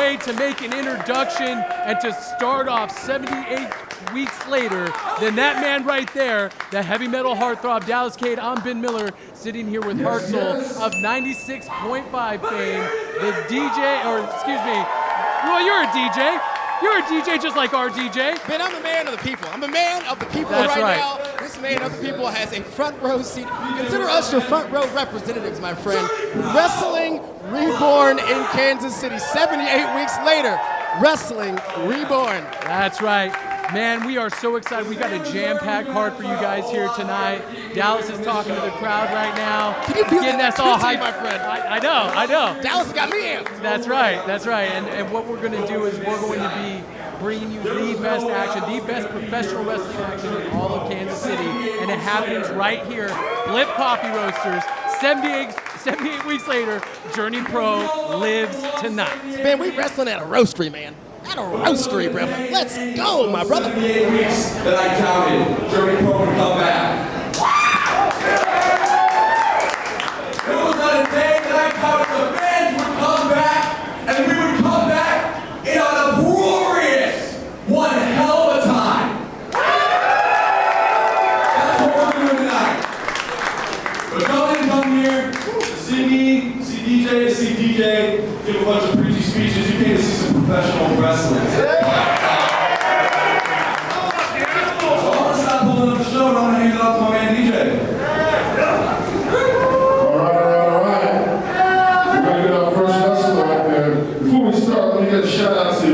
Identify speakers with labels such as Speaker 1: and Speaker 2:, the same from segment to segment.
Speaker 1: way to make an introduction and to start off 78 weeks later than that man right there, the heavy metal heartthrob Dallas Cade. I'm Ben Miller, sitting here with Hartzell of 96.5 fame, the DJ, or excuse me, well, you're a DJ. You're a DJ just like our DJ.
Speaker 2: Ben, I'm a man of the people. I'm a man of the people
Speaker 1: That's right
Speaker 2: now. This man of the people has a front row seat. Consider us your front row representatives, my friend. Wrestling reborn in Kansas City. 78 weeks later, wrestling reborn.
Speaker 1: That's right. Man, we are so excited. We got a jam-packed card for you guys here tonight. Dallas is talking to the crowd right now.
Speaker 2: Can you feel
Speaker 1: getting
Speaker 2: that
Speaker 1: us all
Speaker 2: electricity,
Speaker 1: hyped.
Speaker 2: my friend?
Speaker 1: I know.
Speaker 2: Dallas got me amped.
Speaker 1: That's right. And what we're going to do is we're going to be bringing you the best action, the best professional wrestling action in all of Kansas City. And it happens right here. Blip Coffee Roasters, 78 weeks later, Journey Pro lives tonight.
Speaker 2: Man, we wrestling at a roastery, man. At a roastery, brother. Let's go, my brother.
Speaker 3: 78 weeks that I counted, Journey Pro would come back. It was not a day that I counted the fans would come back, and we would come back in an uproarious, one hell of a time. That's what we're doing tonight. But y'all didn't come here to see me, see DJ, give a bunch of preachy speeches. You came to see some professional wrestling. So I'm gonna stop holding up the show and I'm gonna hand it off to my man DJ.
Speaker 4: All right. We're gonna get our first wrestler right there. Before we start, let me get a shout out to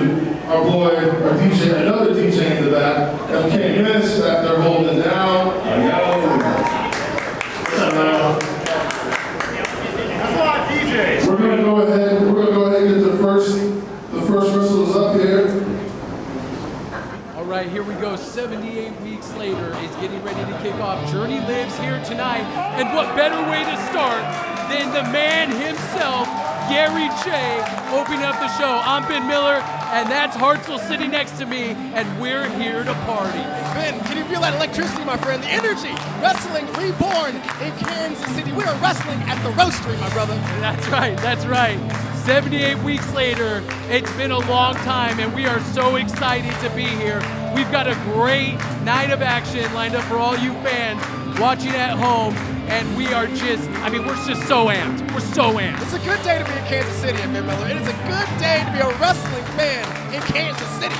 Speaker 4: our boy, our DJ, another DJ in the back, FK Miss, that they're holding it down. What's up now? We're gonna go ahead and get the first wrestlers up here.
Speaker 1: All right, here we go. 78 weeks later is getting ready to kick off. Journey lives here tonight. And what better way to start than the man himself, Gary J, opening up the show. I'm Ben Miller, and that's Hartzell sitting next to me, and we're here to party.
Speaker 2: Ben, can you feel that electricity, my friend? The energy. Wrestling reborn in Kansas City. We are wrestling at the roastery, my brother.
Speaker 1: That's right. 78 weeks later, it's been a long time, and we are so excited to be here. We've got a great night of action lined up for all you fans watching at home, and we're just so amped. We're so amped.
Speaker 2: It's a good day to be in Kansas City, Ben Miller. It is a good day to be a wrestling fan in Kansas City.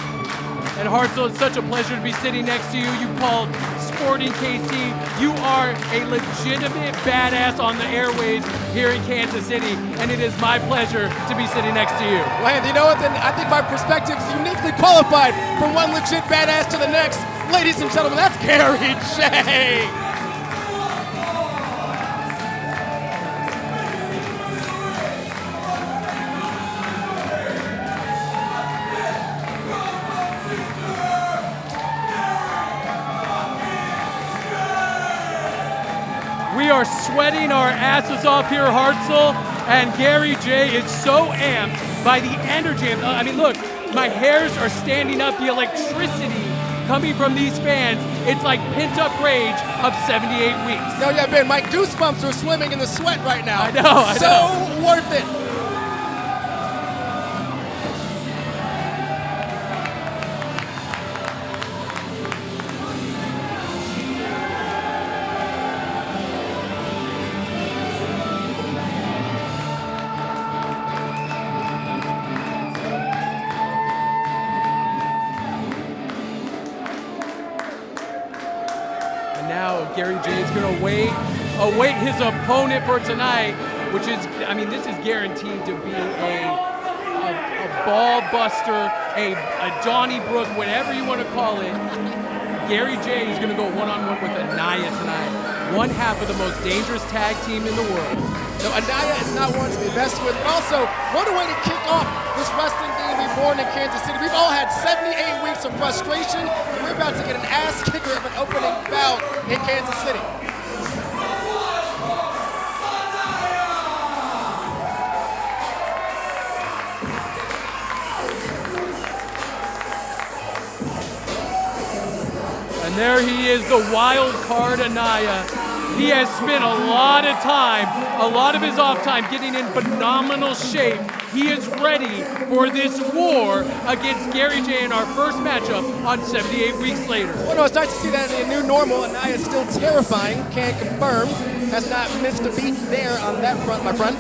Speaker 1: And Hartzell, it's such a pleasure to be sitting next to you. You called Sporting KC. You are a legitimate badass on the airways here in Kansas City, and it is my pleasure to be sitting next to you.
Speaker 2: Well, you know what, then I think my perspective is uniquely qualified from one legit badass to the next. Ladies and gentlemen, that's Gary J.
Speaker 1: We are sweating our asses off here, Hartzell, and Gary J is so amped by the energy. I mean, look, my hairs are standing up. The electricity coming from these fans, it's like pent-up rage of 78 weeks.
Speaker 2: No, yeah, Ben, my goosebumps are swimming in the sweat right now.
Speaker 1: I know.
Speaker 2: So worth it.
Speaker 1: Now Gary J is going to await his opponent for tonight, which is, I mean, this is guaranteed to be a ball buster, a Donnybrook, whatever you want to call it. Gary J is going to go one-on-one with Anaya tonight, one half of the most dangerous tag team in the world.
Speaker 2: No, Anaya is not one to be messed with, but also what a way to kick off this wrestling game reborn in Kansas City. We've all had 78 weeks of frustration, and we're about to get an ass kicker of an opening bout in Kansas City.
Speaker 1: And there he is, the wild card Anaya. He has spent a lot of time, a lot of his off time getting in phenomenal shape he is ready for this war against Gary J in our first matchup on 78 weeks later.
Speaker 2: Well, no, it's nice to see that in a new normal. Anaya is still terrifying. Can't confirm. Has not missed a beat there on that front, my friend.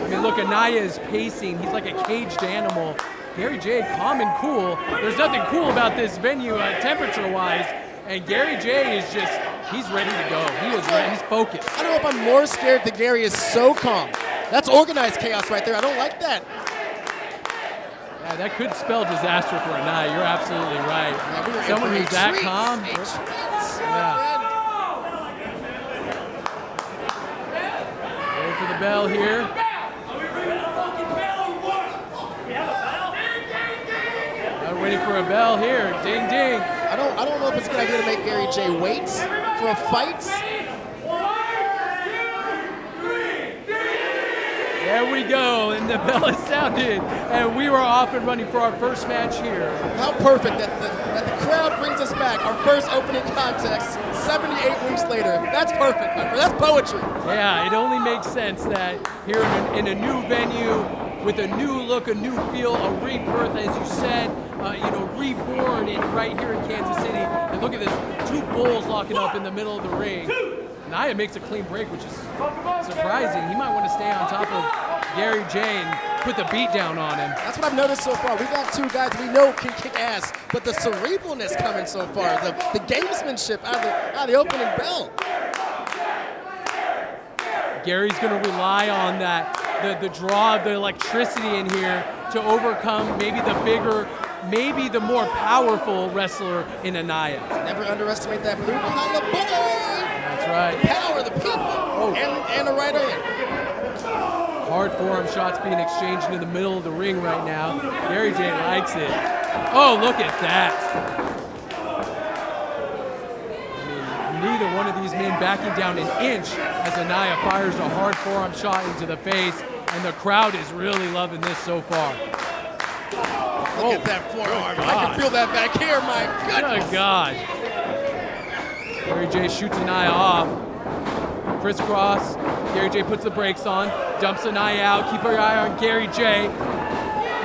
Speaker 1: I mean, look, Anaya is pacing. He's like a caged animal. Gary J, calm and cool. There's nothing cool about this venue temperature-wise. And Gary J is just, he's ready to go. He is ready, he's focused.
Speaker 2: I don't know if I'm more scared that Gary is so calm. That's organized chaos right there. I don't like that.
Speaker 1: Yeah, that could spell disaster for Anaya. You're absolutely right.
Speaker 2: Yeah,
Speaker 1: Someone who's that calm.
Speaker 2: Yeah.
Speaker 1: Wait for the bell here. Waiting for a bell here. Ding, ding.
Speaker 2: I don't know if it's a good idea to make Gary J wait for a fight.
Speaker 1: There we go, and the bell is sounded, and we were off and running for our first match here.
Speaker 2: How perfect that the crowd brings us back. Our first opening contest, 78 weeks later. That's perfect, my friend. That's poetry.
Speaker 1: Yeah, it only makes sense that here in a new venue, with a new look, a new feel, a rebirth, as you said, reborn right here in Kansas City. And look at this, two bulls locking up in the middle of the ring. Anaya makes a clean break, which is surprising. He might want to stay on top of Gary J and put the beat down on him.
Speaker 2: That's what I've noticed so far. We got two guys we know can kick ass, but the cerebralness coming so far, the gamesmanship out of the opening bell.
Speaker 1: Gary's going to rely on that, the draw of the electricity in here to overcome maybe the bigger, maybe the more powerful wrestler in Anaya.
Speaker 2: Never underestimate that blue collar boy.
Speaker 1: That's right.
Speaker 2: The power, the people, and the right hand.
Speaker 1: Hard forearm shots being exchanged in the middle of the ring right now. Gary J likes it. Oh, look at that. I mean, neither one of these men backing down an inch as Anaya fires a hard forearm shot into the face, and the crowd is really loving this so far.
Speaker 2: Look at that forearm. I can feel that back here, my goodness.
Speaker 1: Oh, God. Gary J shoots Anaya off. Crisscross. Gary J puts the brakes on. Dumps Anaya out. Keep your eye on Gary J.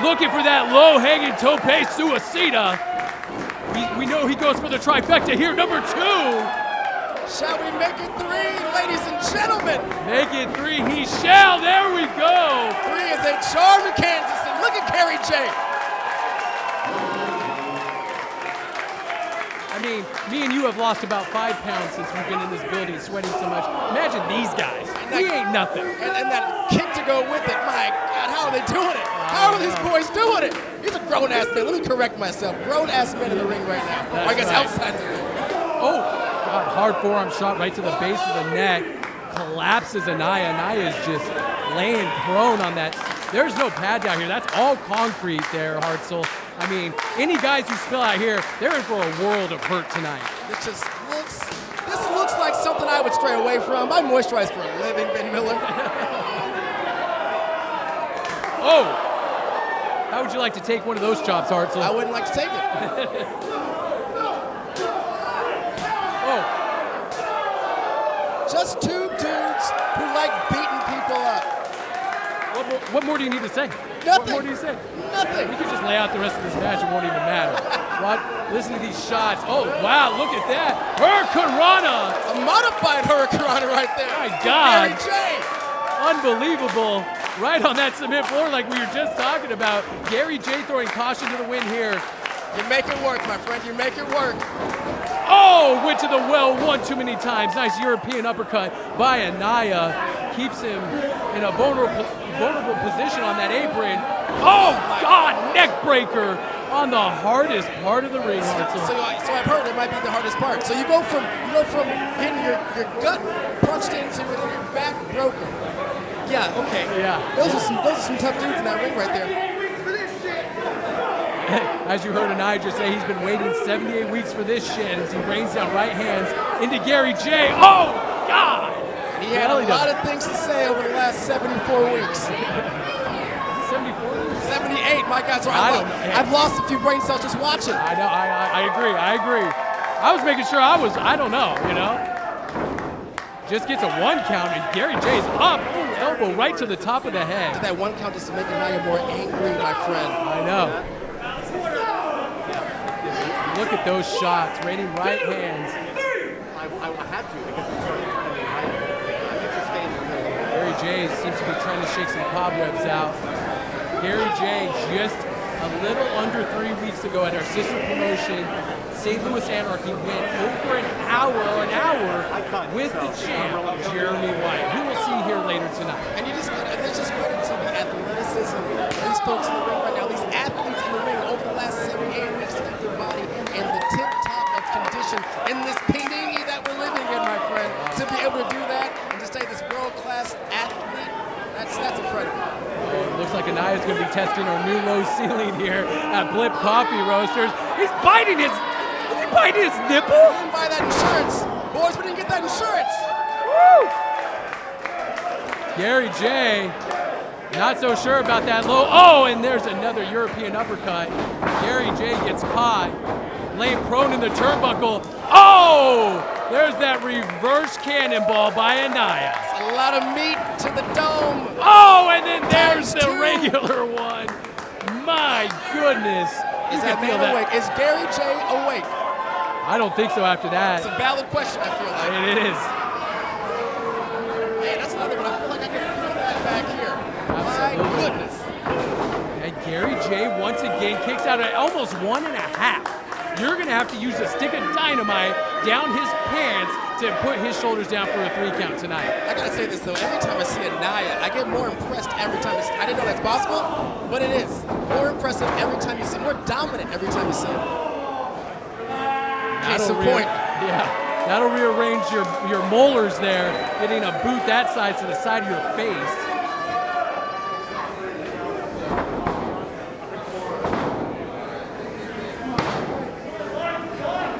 Speaker 1: Looking for that low-hanging tope suicida. We know he goes for the trifecta here. Number 2.
Speaker 2: Shall we make it 3, ladies and gentlemen?
Speaker 1: Make it 3. He shall. There we go.
Speaker 2: 3 is a charm in Kansas City. Look at Gary J.
Speaker 1: I mean, me and you have lost about 5 pounds since we've been in this building sweating so much. Imagine these guys. We ain't nothing.
Speaker 2: And that kick to go with it. My God, how are they doing it? How are these boys doing it? He's a grown-ass man. Let me correct myself. Grown-ass men in the ring right now.
Speaker 1: That's
Speaker 2: or I guess
Speaker 1: right.
Speaker 2: outside the ring.
Speaker 1: Oh, God, hard forearm shot right to the base of the neck. Collapses Anaya. Anaya is just laying prone on that. There's no pad down here. That's all concrete there, Hartzell. I mean, any guys who spill out here, they're in for a world of hurt tonight.
Speaker 2: This looks like something I would stray away from. I moisturize for a living, Ben Miller.
Speaker 1: Oh! How would you like to take one of those chops, Hartzell?
Speaker 2: I wouldn't like to take it.
Speaker 1: Oh!
Speaker 2: Just two dudes who like beating people up.
Speaker 1: What more do you need to say?
Speaker 2: Nothing.
Speaker 1: What more do you say?
Speaker 2: Nothing.
Speaker 1: We could just lay out the rest of this match. It won't even matter. What? Listen to these shots. Oh, wow, look at that. Hurricanrana.
Speaker 2: A modified Hurricanrana right there.
Speaker 1: My God.
Speaker 2: Gary J.
Speaker 1: Unbelievable. Right on that cement floor like we were just talking about. Gary J throwing caution to the wind here.
Speaker 2: You make it work, my friend. You make it work.
Speaker 1: Oh, went to the well one too many times. Nice European uppercut by Anaya. Keeps him in a vulnerable position on that apron. Oh, God, neck breaker on the hardest part of the ring.
Speaker 2: So I've heard it might be the hardest part. So you go from getting your gut punched into and your back broken. Yeah, okay.
Speaker 1: Yeah.
Speaker 2: Those are some tough dudes in that ring right there.
Speaker 1: As you heard Anaya just say, he's been waiting 78 weeks for this shit as he rains down right hands into Gary J. Oh, God!
Speaker 2: He had a lot of things to say over the last 74 weeks.
Speaker 1: 74?
Speaker 2: 78, my God. So I've lost a few brain cells just watching.
Speaker 1: I know, I agree. I was making sure I don't know, you know? Just gets a 1 count, and Gary J's up. Ooh, elbow right to the top of the head.
Speaker 2: That 1 count just to make Anaya more angry, my friend.
Speaker 1: I know. Look at those shots, raining right hands.
Speaker 5: I had to because it's starting to turn right. It's sustained.
Speaker 1: Gary J seems to be trying to shake some cobwebs out. Gary J just a little under 3 weeks ago at our sister promotion, St. Louis Anarchy, went over an hour with the champ, Jeremy White, who we'll see here later tonight.
Speaker 2: And you just gotta, there's just credit to the athleticism of these folks in the ring right now, these athletes in the ring over the last 7-8 weeks to get their body in the tip top of condition in this pandemic that we're living in, my friend. To be able to do that and to stay this world-class athlete, that's incredible.
Speaker 1: Looks like Anaya's going to be testing our new low ceiling here at Blip Coffee Roasters. Is he biting his nipple?
Speaker 2: We didn't buy that insurance. Boys, we didn't get that insurance.
Speaker 1: Woo! Gary J, not so sure about that low. Oh, and there's another European uppercut. Gary J gets caught, laying prone in the turnbuckle. Oh, there's that reverse cannonball by Anaya.
Speaker 2: A lot of meat to the dome.
Speaker 1: Oh, and then there's the regular one. My goodness.
Speaker 2: Is that man awake? Is Gary J awake?
Speaker 1: I don't think so after that.
Speaker 2: It's a valid question, I feel like.
Speaker 1: It is.
Speaker 2: Hey, that's another one. I feel like I can feel that back here.
Speaker 1: Absolutely.
Speaker 2: My goodness.
Speaker 1: And Gary J once again kicks out at almost 1.5. You're going to have to use a stick of dynamite down his pants to put his shoulders down for a 3 count tonight.
Speaker 2: I got to say this, though. Every time I see Anaya, I get more impressed every time. I didn't know that's possible, but it is. More impressive every time you see him. More dominant every time you see him. Case in point.
Speaker 1: Yeah, that'll rearrange your molars there, getting a boot that side to the side of your face.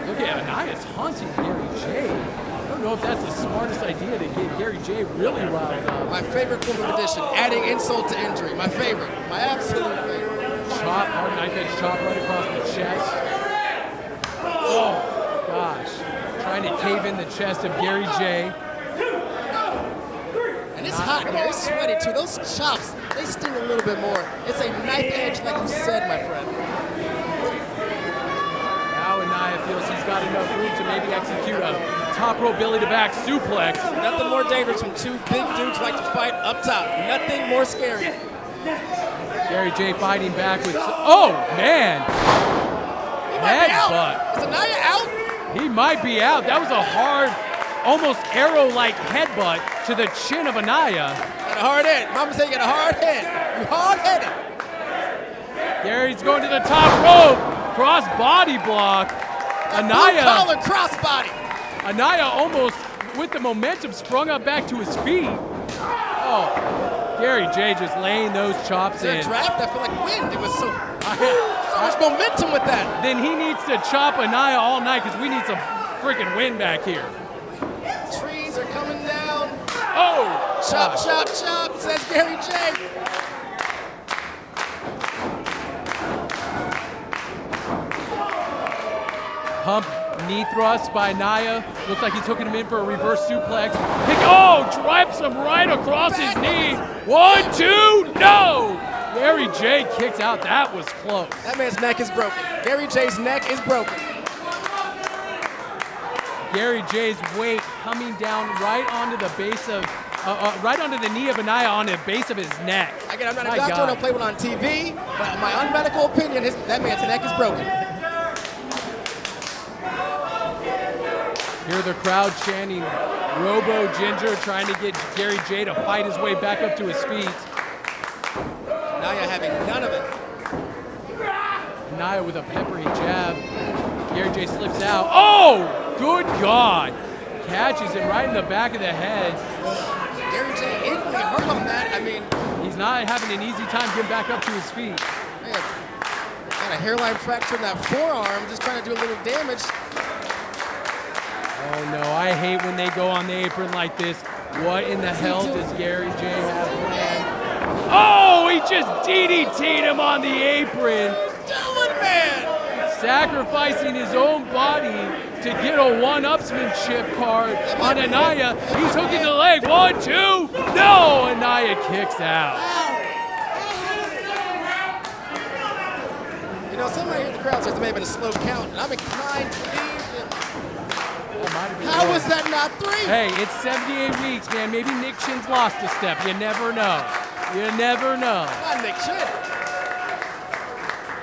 Speaker 1: Look at Anaya's haunting Gary J. I don't know if that's the smartest idea to get Gary J really riled up.
Speaker 2: My favorite form of addition, adding insult to injury. My favorite. My absolute favorite.
Speaker 1: Chop, hard knife edge chop right across the chest. Oh, gosh. Trying to cave in the chest of Gary J.
Speaker 2: And it's hot here. It's sweaty, too. Those chops, they sting a little bit more. It's a knife edge, like you said, my friend.
Speaker 1: Now Anaya feels he's got enough room to maybe execute a top rope belly to back suplex.
Speaker 2: Nothing more dangerous when 2 big dudes like to fight up top. Nothing more scary.
Speaker 1: Gary J fighting back with, oh man! Headbutt.
Speaker 2: Is Anaya out?
Speaker 1: He might be out. That was a hard, almost arrow-like headbutt to the chin of Anaya.
Speaker 2: Got a hard hit. Mama said you got a hard hit. You hard-headed.
Speaker 1: Gary's going to the top rope. Cross body block. Anaya.
Speaker 2: Blue collar crossbody.
Speaker 1: Anaya almost, with the momentum, sprung up back to his feet. Oh, Gary J just laying those chops in.
Speaker 2: That draft, I feel like wind. It was so much momentum with that.
Speaker 1: Then he needs to chop Anaya all night because we need some freaking wind back here.
Speaker 2: Trees are coming down.
Speaker 1: Oh!
Speaker 2: Chop, chop, chop, says Gary J.
Speaker 1: Pump knee thrust by Anaya. Looks like he's hooking him in for a reverse suplex. Drops him right across his knee. 1, 2, no! Gary J kicks out. That was close.
Speaker 2: That man's neck is broken. Gary J's neck is broken.
Speaker 1: Gary J's weight coming down right onto the base of, right onto the knee of Anaya on the base of his neck.
Speaker 2: Again, I'm not
Speaker 1: My
Speaker 2: a doctor,
Speaker 1: God.
Speaker 2: I don't play one on TV, but my unmedical opinion, that man's neck is broken.
Speaker 1: Hear the crowd chanting Robo Ginger, trying to get Gary J to fight his way back up to his feet.
Speaker 2: Anaya having none of it.
Speaker 1: Anaya with a peppery jab. Gary J slips out. Oh, good God. Catches him right in the back of the head.
Speaker 2: Gary J equally hurt on that. I mean,
Speaker 1: He's not having an easy time getting back up to his feet.
Speaker 2: man, got a hairline fracture in that forearm, just trying to do a little damage.
Speaker 1: Oh no, I hate when they go on the apron like this. What in the hell does Gary J have planned? Oh, he just DDT'd him on the apron.
Speaker 2: Doing, man!
Speaker 1: Sacrificing his own body to get a one-upsmanship card on Anaya. He's hooking the leg. 1, 2. No, Anaya kicks out.
Speaker 2: You know, somebody here in the crowd says there may have been a slow count, and I'm inclined to believe that. How was that not 3?
Speaker 1: Hey, it's 78 weeks, man. Maybe Nick Chin's lost a step. You never know. You never know.
Speaker 2: Not Nick Chin.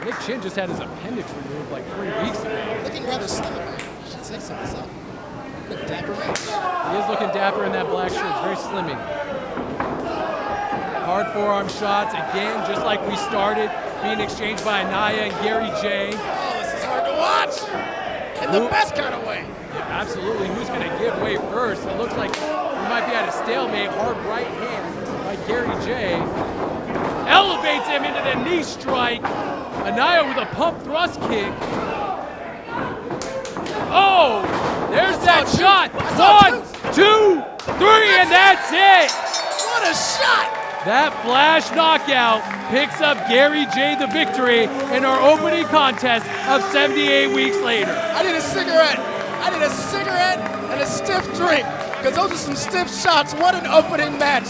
Speaker 1: Nick Chin just had his appendix removed like 3 weeks ago.
Speaker 2: Looking rather slim, man. Should say so myself. Look dapper, man.
Speaker 1: He is looking dapper in that black shirt. It's very slimming. Hard forearm shots, again, just like we started, being exchanged by Anaya and Gary J.
Speaker 2: Oh, this is hard to watch. In the best kind of way.
Speaker 1: Yeah, absolutely. Who's going to give way first? It looks like we might be at a stalemate. Hard right hand by Gary J. Elevates him into the knee strike. Anaya with a pump thrust kick. Oh, there's that shot. 1, 2, 3, and that's it.
Speaker 2: What a shot.
Speaker 1: That flash knockout picks up Gary J the victory in our opening contest of 78 weeks later.
Speaker 2: I need a cigarette. I need a cigarette and a stiff drink, because those are some stiff shots. What an opening match.